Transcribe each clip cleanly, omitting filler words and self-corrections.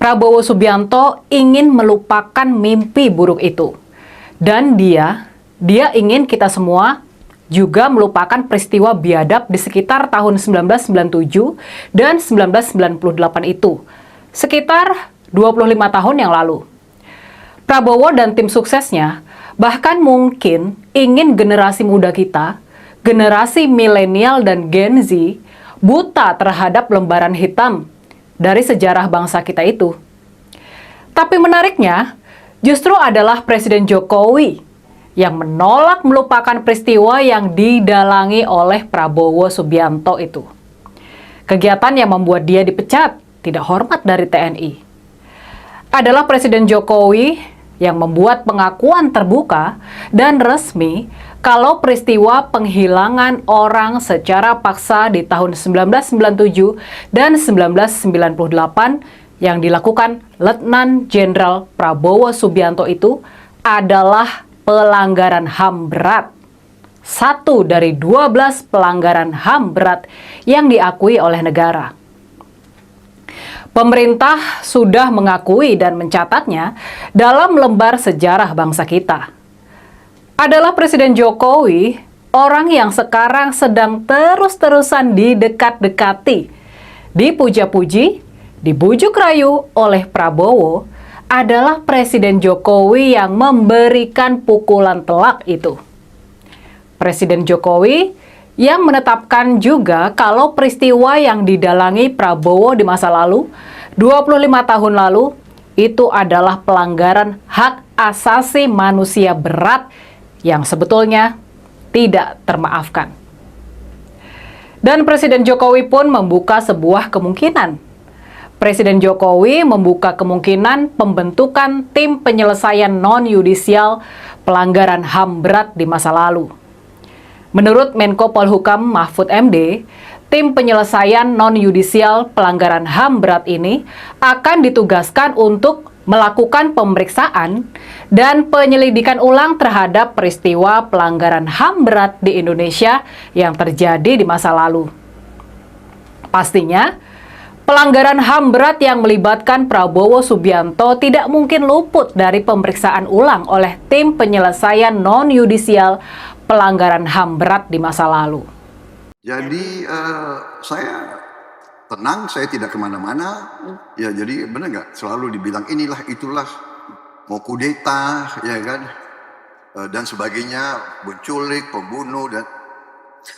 Prabowo Subianto ingin melupakan mimpi buruk itu. Dan dia ingin kita semua juga melupakan peristiwa biadab di sekitar tahun 1997 dan 1998 itu, sekitar 25 tahun yang lalu. Prabowo dan tim suksesnya bahkan mungkin ingin generasi muda kita, generasi milenial dan Gen Z, buta terhadap lembaran hitam dari sejarah bangsa kita itu. Tapi menariknya, justru adalah Presiden Jokowi yang menolak melupakan peristiwa yang didalangi oleh Prabowo Subianto itu. Kegiatan yang membuat dia dipecat, tidak hormat dari TNI. Adalah Presiden Jokowi yang membuat pengakuan terbuka dan resmi kalau peristiwa penghilangan orang secara paksa di tahun 1997 dan 1998 yang dilakukan Letnan Jenderal Prabowo Subianto itu adalah pelanggaran HAM berat. Satu dari 12 pelanggaran HAM berat yang diakui oleh negara. Pemerintah sudah mengakui dan mencatatnya dalam lembar sejarah bangsa kita. Adalah Presiden Jokowi, orang yang sekarang sedang terus-terusan didekat-dekati, dipuja-puji, dibujuk rayu oleh Prabowo, adalah Presiden Jokowi yang memberikan pukulan telak itu. Presiden Jokowi yang menetapkan juga kalau peristiwa yang didalangi Prabowo di masa lalu, 25 tahun lalu, itu adalah pelanggaran hak asasi manusia berat yang sebetulnya tidak termaafkan. Dan Presiden Jokowi pun membuka sebuah kemungkinan. Presiden Jokowi membuka kemungkinan pembentukan tim penyelesaian non-yudisial pelanggaran HAM berat di masa lalu. Menurut Menko Polhukam Mahfud MD, tim penyelesaian non-yudisial pelanggaran HAM berat ini akan ditugaskan untuk melakukan pemeriksaan dan penyelidikan ulang terhadap peristiwa pelanggaran HAM berat di Indonesia yang terjadi di masa lalu. Pastinya, pelanggaran HAM berat yang melibatkan Prabowo Subianto tidak mungkin luput dari pemeriksaan ulang oleh tim penyelesaian non-yudisial pelanggaran HAM berat di masa lalu. Jadi saya tenang, saya tidak kemana-mana. Ya jadi benar nggak selalu dibilang inilah itulah mau kudeta ya kan dan sebagainya, menculik, pembunuh dan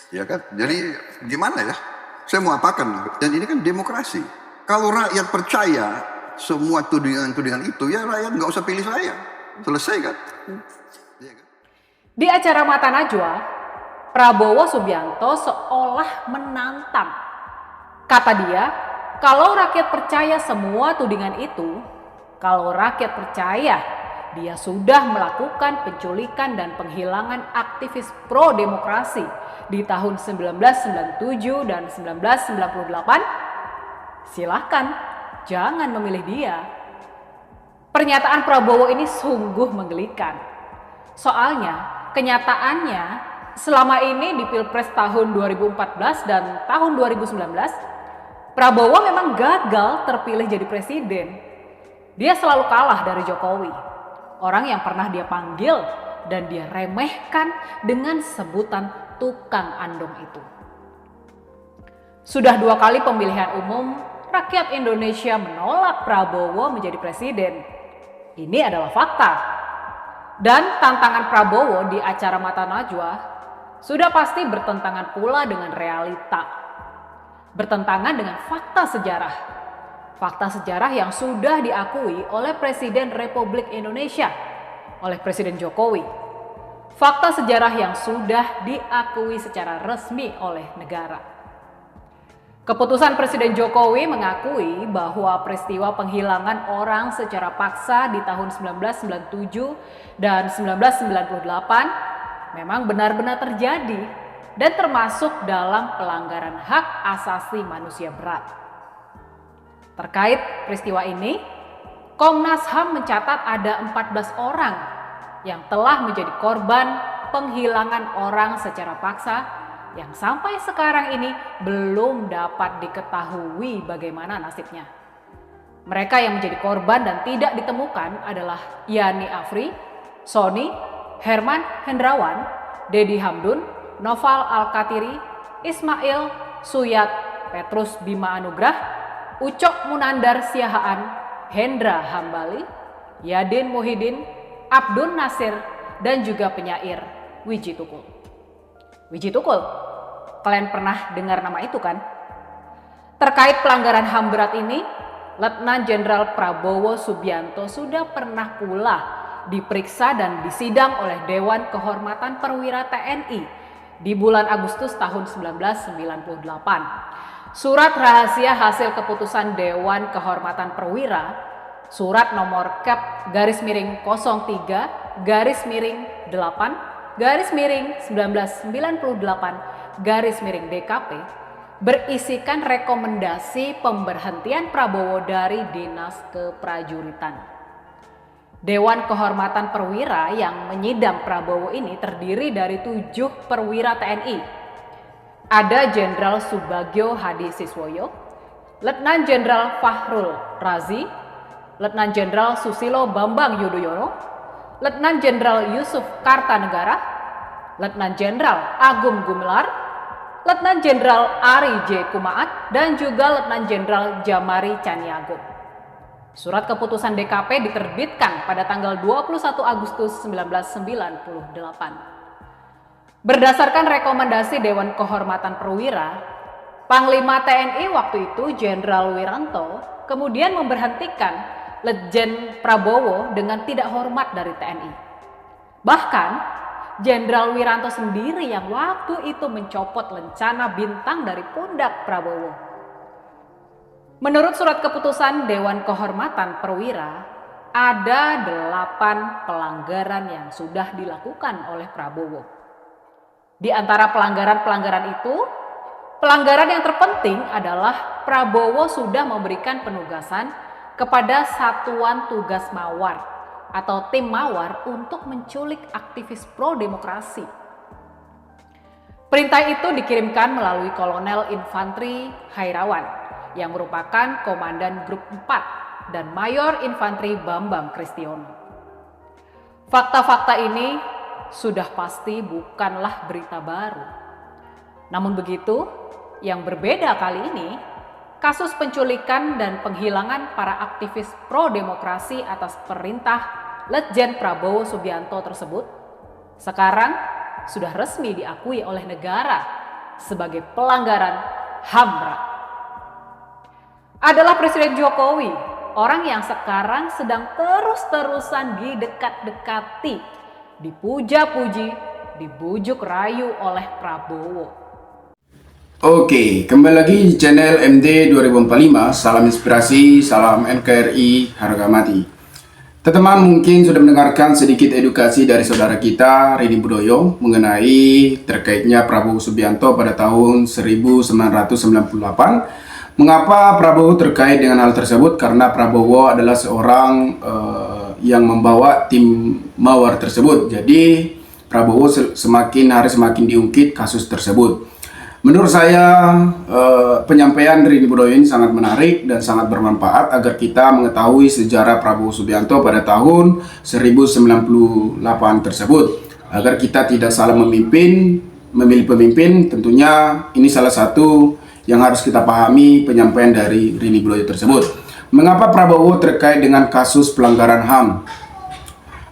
ya kan. Jadi gimana ya? Saya mau apakan? Dan ini kan demokrasi. Kalau rakyat percaya semua tudingan-tudingan itu, ya rakyat nggak usah pilih saya. Selesai kan? Ya kan? Di acara Mata Najwa, Prabowo Subianto seolah menantang. Kata dia, kalau rakyat percaya semua tudingan itu, kalau rakyat percaya dia sudah melakukan penculikan dan penghilangan aktivis pro-demokrasi di tahun 1997 dan 1998, silahkan, jangan memilih dia. Pernyataan Prabowo ini sungguh menggelikan. Soalnya, kenyataannya selama ini di Pilpres tahun 2014 dan tahun 2019, Prabowo memang gagal terpilih jadi presiden. Dia selalu kalah dari Jokowi, orang yang pernah dia panggil dan dia remehkan dengan sebutan tukang andong itu. Sudah 2 kali pemilihan umum, rakyat Indonesia menolak Prabowo menjadi presiden. Ini adalah fakta. Dan tantangan Prabowo di acara Mata Najwa sudah pasti bertentangan pula dengan realita. Bertentangan dengan fakta sejarah. Fakta sejarah yang sudah diakui oleh Presiden Republik Indonesia, oleh Presiden Jokowi. Fakta sejarah yang sudah diakui secara resmi oleh negara. Keputusan Presiden Jokowi mengakui bahwa peristiwa penghilangan orang secara paksa di tahun 1997 dan 1998 memang benar-benar terjadi dan termasuk dalam pelanggaran hak asasi manusia berat. Terkait peristiwa ini, Komnas HAM mencatat ada 14 orang yang telah menjadi korban penghilangan orang secara paksa yang sampai sekarang ini belum dapat diketahui bagaimana nasibnya. Mereka yang menjadi korban dan tidak ditemukan adalah Yani Afri, Sony, Herman Hendrawan, Dedi Hamdun, Noval Alkatiri, Ismail, Suyat, Petrus Bima Anugrah, Ucok Munandar Siahaan, Hendra Hambali, Yadin Muhyiddin, Abdul Nasir, dan juga penyair Wiji Tukul. Wiji Tukul, kalian pernah dengar nama itu kan? Terkait pelanggaran HAM berat ini, Letnan Jenderal Prabowo Subianto sudah pernah pula diperiksa dan disidang oleh Dewan Kehormatan Perwira TNI di bulan Agustus tahun 1998. Surat rahasia hasil keputusan Dewan Kehormatan Perwira, surat nomor Kep _03 _8 1998 DKP berisikan rekomendasi pemberhentian Prabowo dari Dinas Keprajuritan. Dewan Kehormatan Perwira yang menyidang Prabowo ini terdiri dari 7 perwira TNI. Ada Jenderal Subagio Hadi Siswoyo, Letnan Jenderal Fahrul Razi, Letnan Jenderal Susilo Bambang Yudhoyono, Letnan Jenderal Yusuf Kartanegara, Letnan Jenderal Agung Gumelar, Letnan Jenderal Ari J. Kumaat, dan juga Letnan Jenderal Jamari Caniago. Surat keputusan DKP diterbitkan pada tanggal 21 Agustus 1998. Berdasarkan rekomendasi Dewan Kehormatan Perwira, Panglima TNI waktu itu Jenderal Wiranto kemudian memberhentikan Letjen Prabowo dengan tidak hormat dari TNI. Bahkan Jenderal Wiranto sendiri yang waktu itu mencopot lencana bintang dari pundak Prabowo. Menurut surat keputusan Dewan Kehormatan Perwira, ada 8 pelanggaran yang sudah dilakukan oleh Prabowo. Di antara pelanggaran-pelanggaran itu, pelanggaran yang terpenting adalah Prabowo sudah memberikan penugasan kepada Satuan Tugas Mawar atau tim Mawar untuk menculik aktivis pro-demokrasi. Perintah itu dikirimkan melalui Kolonel Infantri Hairawan yang merupakan Komandan Grup 4 dan Mayor Infantri Bambang Kristiono. Fakta-fakta ini sudah pasti bukanlah berita baru. Namun begitu, yang berbeda kali ini, kasus penculikan dan penghilangan para aktivis pro-demokrasi atas perintah Letjen Prabowo Subianto tersebut sekarang sudah resmi diakui oleh negara sebagai pelanggaran HAM berat. Adalah Presiden Jokowi, orang yang sekarang sedang terus-terusan didekat-dekati, dipuja-puji, dibujuk rayu oleh Prabowo. Oke, kembali lagi di channel MD 2045. Salam inspirasi, salam NKRI, harga mati. Teman-teman mungkin sudah mendengarkan sedikit edukasi dari saudara kita Rini Budoyo mengenai terkaitnya Prabowo Subianto pada tahun 1998. Mengapa Prabowo terkait dengan hal tersebut? Karena Prabowo adalah seorang yang membawa tim Mawar tersebut. Jadi Prabowo semakin hari semakin diungkit kasus tersebut. Menurut saya penyampaian Rini Budoyo ini sangat menarik dan sangat bermanfaat agar kita mengetahui sejarah Prabowo Subianto pada tahun 1098 tersebut. Agar kita tidak salah memilih pemimpin, tentunya ini salah satu yang harus kita pahami penyampaian dari Rini Budoyo tersebut. Mengapa Prabowo terkait dengan kasus pelanggaran HAM?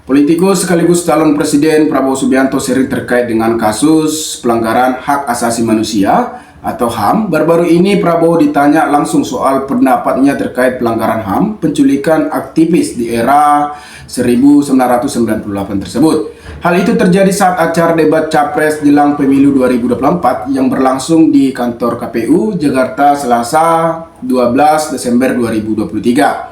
Politikus sekaligus calon presiden Prabowo Subianto sering terkait dengan kasus pelanggaran hak asasi manusia atau HAM. Baru-baru ini Prabowo ditanya langsung soal pendapatnya terkait pelanggaran HAM, penculikan aktivis di era 1998 tersebut. Hal itu terjadi saat acara debat Capres jelang pemilu 2024 yang berlangsung di kantor KPU Jakarta Selasa 12 Desember 2023.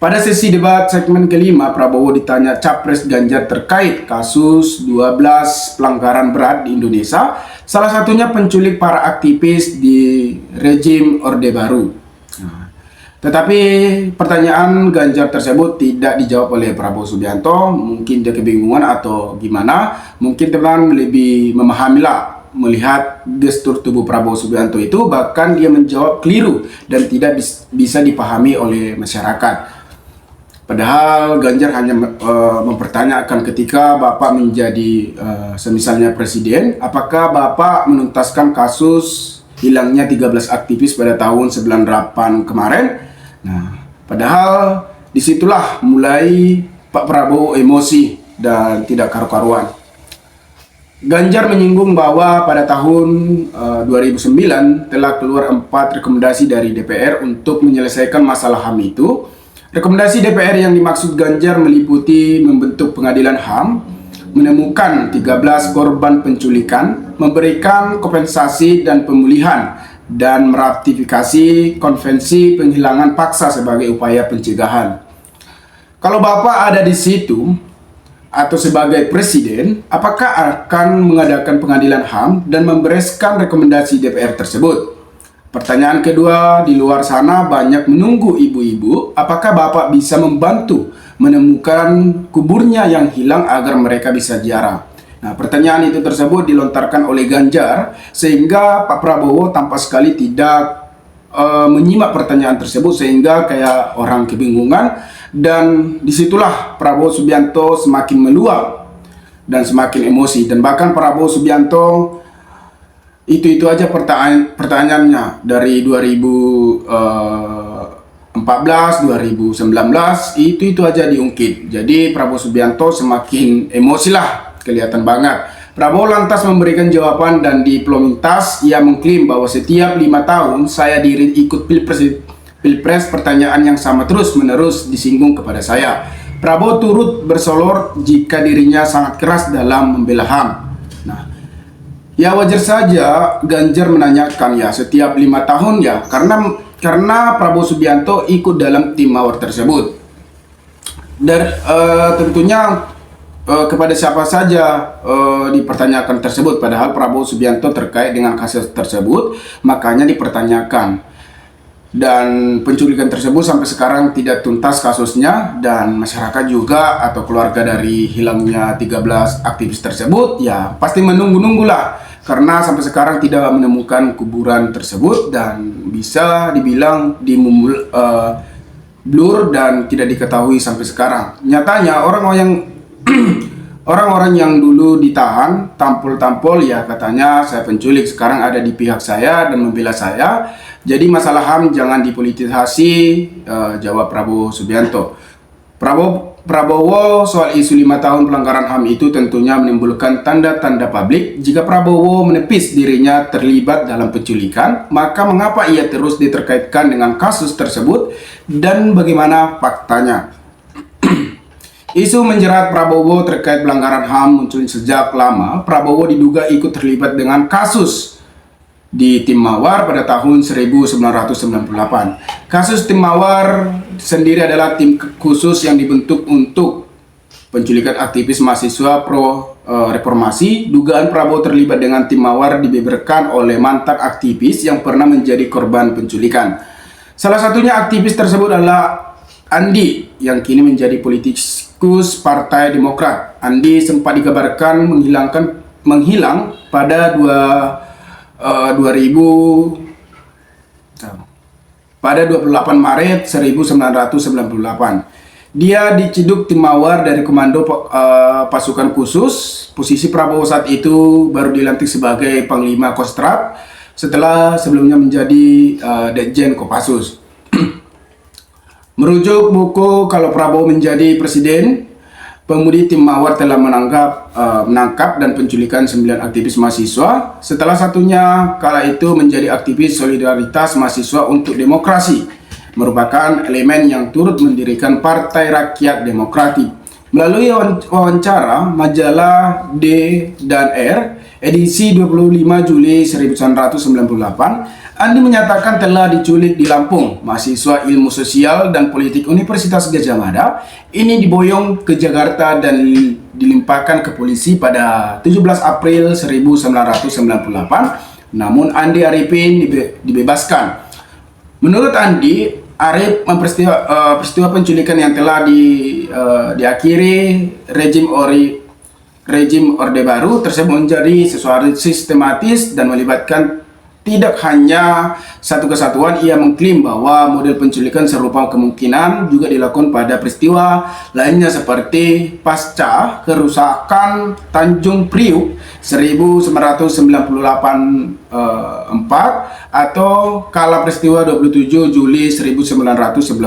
Pada sesi debat segmen kelima, Prabowo ditanya Capres Ganjar terkait kasus 12 pelanggaran berat di Indonesia, salah satunya penculik para aktivis di rejim Orde Baru. Tetapi pertanyaan Ganjar tersebut tidak dijawab oleh Prabowo Subianto. Mungkin dia kebingungan atau gimana. Mungkin teman lebih memahamilah melihat gestur tubuh Prabowo Subianto itu, bahkan dia menjawab keliru dan tidak bisa dipahami oleh masyarakat. Padahal Ganjar hanya mempertanyakan ketika Bapak menjadi semisalnya presiden, apakah Bapak menuntaskan kasus hilangnya 13 aktivis pada tahun 98 kemarin? Nah, padahal disitulah mulai Pak Prabowo emosi dan tidak karu-karuan. Ganjar menyinggung bahwa pada tahun 2009 telah keluar 4 rekomendasi dari DPR untuk menyelesaikan masalah HAM itu. Rekomendasi DPR yang dimaksud Ganjar meliputi membentuk pengadilan HAM, menemukan 13 korban penculikan, memberikan kompensasi dan pemulihan, dan meratifikasi konvensi penghilangan paksa sebagai upaya pencegahan. Kalau Bapak ada di situ atau sebagai presiden, apakah akan mengadakan pengadilan HAM dan membereskan rekomendasi DPR tersebut? Pertanyaan kedua, di luar sana banyak menunggu ibu-ibu, apakah Bapak bisa membantu menemukan kuburnya yang hilang agar mereka bisa ziarah? Nah, pertanyaan itu tersebut dilontarkan oleh Ganjar sehingga Pak Prabowo tampak sekali tidak menyimak pertanyaan tersebut, sehingga kayak orang kebingungan, dan disitulah Prabowo Subianto semakin meluap dan semakin emosi, dan bahkan Prabowo Subianto itu aja pertanyaannya dari 2014, 2019 itu aja diungkit. Jadi Prabowo Subianto semakin emosi lah, kelihatan banget. Prabowo lantas memberikan jawaban dan diplomatis. Ia mengklaim bahwa setiap 5 tahun saya ikut pilpres, pertanyaan yang sama terus-menerus disinggung kepada saya. Prabowo turut bersolor jika dirinya sangat keras dalam membela HAM. Nah, ya wajar saja Ganjar menanyakan ya setiap 5 tahun ya, karena Prabowo Subianto ikut dalam tim mawar tersebut. Dan tentunya kepada siapa saja dipertanyakan tersebut, padahal Prabowo Subianto terkait dengan kasus tersebut, makanya dipertanyakan. Dan penculikan tersebut sampai sekarang tidak tuntas kasusnya, dan masyarakat juga atau keluarga dari hilangnya 13 aktivis tersebut ya pasti menunggu-nunggulah, karena sampai sekarang tidak menemukan kuburan tersebut dan bisa dibilang blur dan tidak diketahui sampai sekarang. Nyatanya orang-orang yang dulu ditahan tampol-tampol ya katanya saya penculik, sekarang ada di pihak saya dan membela saya. Jadi masalah HAM jangan dipolitisasi, jawab Prabowo Subianto. Prabowo soal isu 5 tahun pelanggaran HAM itu tentunya menimbulkan tanda-tanda publik. Jika Prabowo menepis dirinya terlibat dalam penculikan, maka mengapa ia terus diterkaitkan dengan kasus tersebut dan bagaimana faktanya? Isu menjerat Prabowo terkait pelanggaran HAM muncul sejak lama. Prabowo diduga ikut terlibat dengan kasus di Tim Mawar pada tahun 1998. Kasus Tim Mawar sendiri adalah tim khusus yang dibentuk untuk penculikan aktivis mahasiswa pro reformasi. Dugaan Prabowo terlibat dengan Tim Mawar dibeberkan oleh mantan aktivis yang pernah menjadi korban penculikan. Salah satunya aktivis tersebut adalah Andi yang kini menjadi politikus Partai Demokrat. Andi sempat dikabarkan menghilang pada 28 Maret 1998. Dia diciduk Tim Mawar dari Komando Pasukan Khusus. Posisi Prabowo saat itu baru dilantik sebagai Panglima Kostrad setelah sebelumnya menjadi Ditjen Kopassus. Merujuk buku Kalau Prabowo Menjadi Presiden, pemudi Tim Mawar telah menangkap dan penculikan 9 aktivis mahasiswa. Setelah satunya kala itu menjadi aktivis Solidaritas Mahasiswa untuk Demokrasi, merupakan elemen yang turut mendirikan Partai Rakyat Demokratik. Melalui wawancara majalah D dan R edisi 25 Juli 1998, Andi menyatakan telah diculik di Lampung. Mahasiswa Ilmu Sosial dan Politik Universitas Gadjah Mada ini diboyong ke Jakarta dan dilimpahkan ke polisi pada 17 April 1998. Namun Andi Arifin dibebaskan. Menurut Andi, Arif peristiwa penculikan yang telah diakhiri rezim rejim Orde Baru tersebut menjadi sesuatu sistematis dan melibatkan tidak hanya satu kesatuan. Ia mengklaim bahwa model penculikan serupa kemungkinan juga dilakukan pada peristiwa lainnya seperti pasca kerusakan Tanjung Priuk 1998 atau kala peristiwa 27 Juli 1996.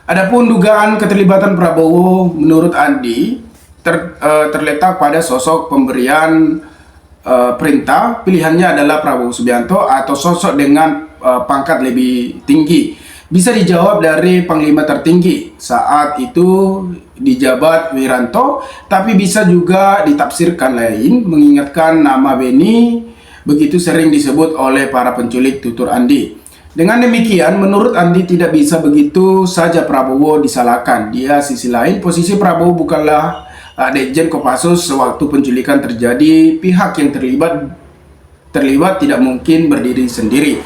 Adapun dugaan keterlibatan Prabowo menurut Andi terletak pada sosok pemberian perintah. Pilihannya adalah Prabowo Subianto atau sosok dengan pangkat lebih tinggi. Bisa dijawab dari panglima tertinggi saat itu dijabat Wiranto, tapi bisa juga ditafsirkan lain mengingatkan nama Beni begitu sering disebut oleh para penculik, tutur Andi. Dengan demikian, menurut Andi tidak bisa begitu saja Prabowo disalahkan. Dia sisi lain, posisi Prabowo bukanlah Dekjen Kopassus sewaktu penculikan terjadi. Pihak yang terlibat tidak mungkin berdiri sendiri.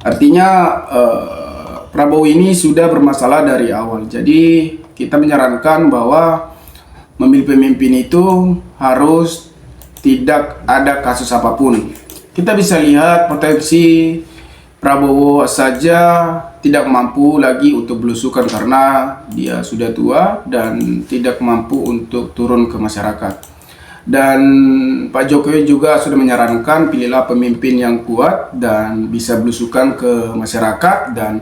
Artinya Prabowo ini sudah bermasalah dari awal. Jadi kita menyarankan bahwa memilih pemimpin itu harus tidak ada kasus apapun. Kita bisa lihat potensi Prabowo saja tidak mampu lagi untuk belusukan karena dia sudah tua dan tidak mampu untuk turun ke masyarakat. Dan Pak Jokowi juga sudah menyarankan pilihlah pemimpin yang kuat dan bisa belusukan ke masyarakat dan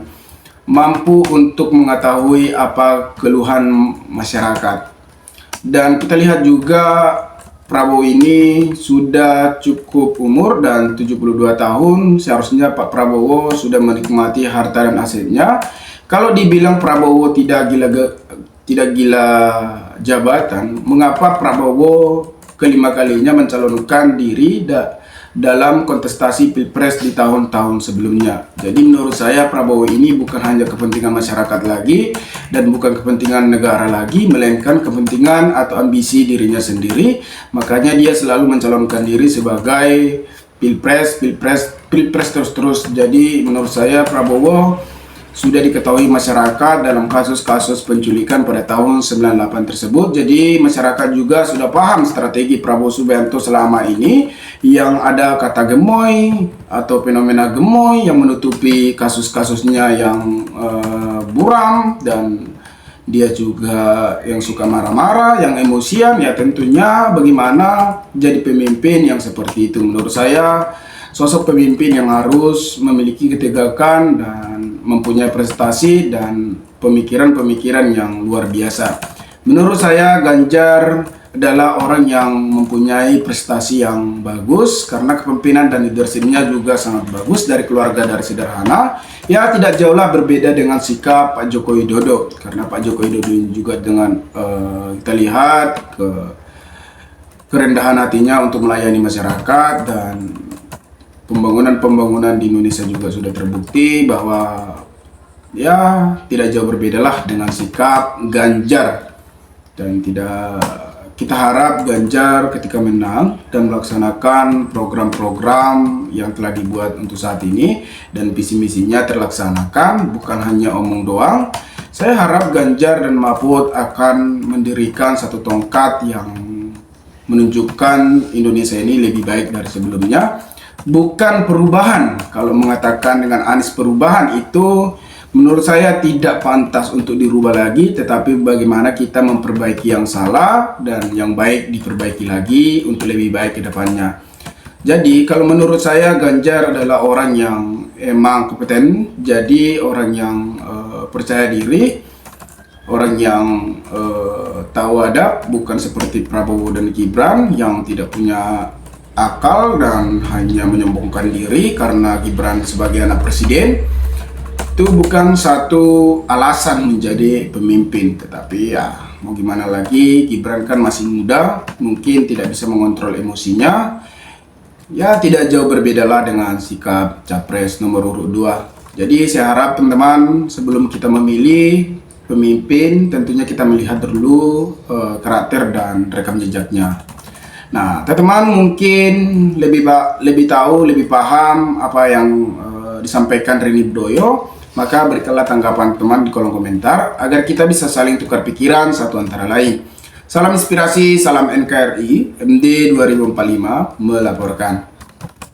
mampu untuk mengetahui apa keluhan masyarakat. Dan kita lihat juga Prabowo ini sudah cukup umur dan 72 tahun. Seharusnya Pak Prabowo sudah menikmati harta dan asetnya. Kalau dibilang Prabowo tidak gila jabatan, mengapa Prabowo kelima kalinya mencalonkan diri dalam kontestasi Pilpres di tahun-tahun sebelumnya? Jadi menurut saya Prabowo ini bukan hanya kepentingan masyarakat lagi dan bukan kepentingan negara lagi, melainkan kepentingan atau ambisi dirinya sendiri. Makanya dia selalu mencalonkan diri sebagai Pilpres terus-terus. Jadi menurut saya Prabowo sudah diketahui masyarakat dalam kasus-kasus penculikan pada tahun 98 tersebut. Jadi masyarakat juga sudah paham strategi Prabowo Subianto selama ini, yang ada kata gemoy atau fenomena gemoy yang menutupi kasus-kasusnya yang buram, dan dia juga yang suka marah-marah, yang emosian. Ya tentunya bagaimana jadi pemimpin yang seperti itu. Menurut saya sosok pemimpin yang harus memiliki ketegakan dan mempunyai prestasi dan pemikiran-pemikiran yang luar biasa. Menurut saya Ganjar adalah orang yang mempunyai prestasi yang bagus karena kepemimpinan dan leadership-nya juga sangat bagus, dari keluarga dari sederhana. Ya tidak jauhlah berbeda dengan sikap Pak Joko Widodo, karena Pak Joko Widodo juga dengan kita lihat kerendahan hatinya untuk melayani masyarakat, dan pembangunan di Indonesia juga sudah terbukti bahwa ya tidak jauh berbedalah dengan sikap Ganjar. Dan kita harap Ganjar ketika menang dan melaksanakan program-program yang telah dibuat untuk saat ini dan visi misinya terlaksanakan, bukan hanya omong doang. Saya harap Ganjar dan Mahfud akan mendirikan satu tongkat yang menunjukkan Indonesia ini lebih baik dari sebelumnya. Bukan perubahan. Kalau mengatakan dengan Anies perubahan, itu menurut saya tidak pantas untuk dirubah lagi, tetapi bagaimana kita memperbaiki yang salah dan yang baik diperbaiki lagi untuk lebih baik ke depannya. Jadi kalau menurut saya Ganjar adalah orang yang emang kompeten, jadi orang yang percaya diri, orang yang tahu adab, bukan seperti Prabowo dan Gibran yang tidak punya akal dan hanya menyombongkan diri karena Gibran sebagai anak presiden. Itu bukan satu alasan menjadi pemimpin, tetapi ya mau gimana lagi, Gibran kan masih muda, mungkin tidak bisa mengontrol emosinya. Ya tidak jauh berbedalah dengan sikap capres nomor urut 2. Jadi saya harap teman-teman sebelum kita memilih pemimpin, tentunya kita melihat dulu karakter dan rekam jejaknya. Nah, teman-teman mungkin lebih tahu, lebih paham apa yang disampaikan Rini Bedoyo, maka berikanlah tanggapan teman di kolom komentar agar kita bisa saling tukar pikiran satu antara lain. Salam inspirasi, salam NKRI, MD 2045 melaporkan.